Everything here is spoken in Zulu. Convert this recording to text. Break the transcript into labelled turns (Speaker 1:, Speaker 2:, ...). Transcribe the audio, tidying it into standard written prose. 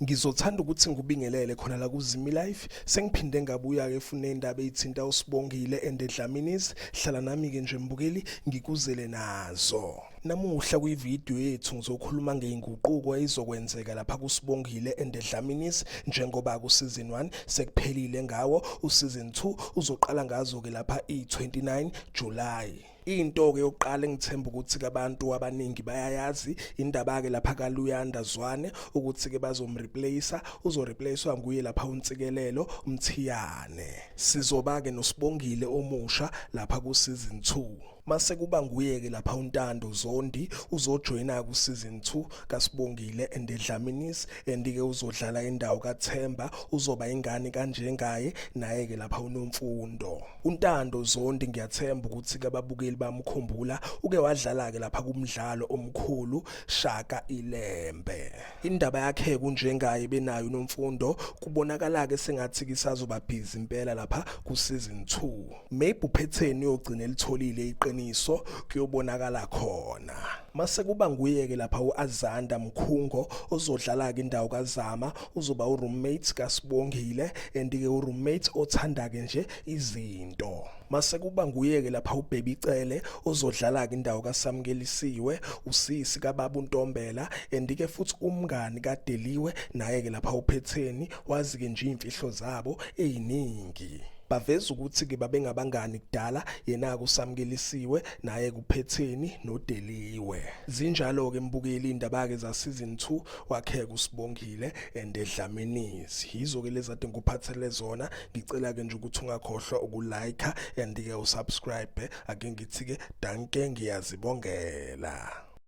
Speaker 1: Ngizothanda ukuthi ngibingelele khona la kuZimi Life. Sengiphinde ngabuya ke funa indaba ezithinta uSibongile eNdledlaminis. Hlala nami ke nje mbukeli ngikuzele nazo. Namuhla kwivideo yethu ngizokhuluma ngeinguquko ezizokwenzeka lapha kuSibongile eNdledlaminis njengoba ku season 1 sekuphelile ngawo. Season 2 uzoqala ngazo ke lapha i29 July. Into ke yokuqala engithemba ukuthi abantu abaningi bayayazi indaba ke lapha kaLuyanda Zwane ukuthi ke bazomreplace, uzoreplacewa nguye lapha uNtsikelelo Mthiyane. Sizoba ke noSibongile omusha lapha ku season 2. Mase kuba nguye ke lapha uNtando Zondi uzojoyina ku season 2 kaSibongile eNdledlaminis andike uzodlala indawo kaThemba, uzoba ingane kanjengaye naye ke lapha uNomfundo. uNtando Zondi ngiyathemba ukuthi ke babukeli bamkhumbula uke wadlala ke lapha kumdlalo omkhulu Shaka Ilembe. Indaba yakhe kunjengaye benayo uNomfundo kubonakala ke sengathi kisazoba busy impela lapha ku season 2. Maybe uphetheni uyogcina elitholile iqiniso kuyobonakala khona. Mase kuba nguye ke lapha uAzanda Mkhungo ozodlala ke indawo kaZama, uzoba uroommate kaSibongile andike uroommate othanda ke nje izinto. Mase kuba nguye ke lapha uBaby Cele ozodlala ke indawo kaSamkelisiwe, usisi kaBaba uNtombela andike futhi umngani kaDeliwe naye ke lapha uphetheni wazi ke nje imfihlo zabo eziningi. Baveza ukuthi ke babengabangani kudala, yena kuSamkelisiwe naye kuphetheni noDeliwe. Zinjalo ke mbukeli indaba ke za season 2 wakhe kuSibongile eNdledlaminis. Yizo ke lezi ade ngikuphathele zona. Ngicela ke nje ukuthi ungakhohlwa ukulike andike usubscribe. Ake ngithi ke danke ngiyazibongela.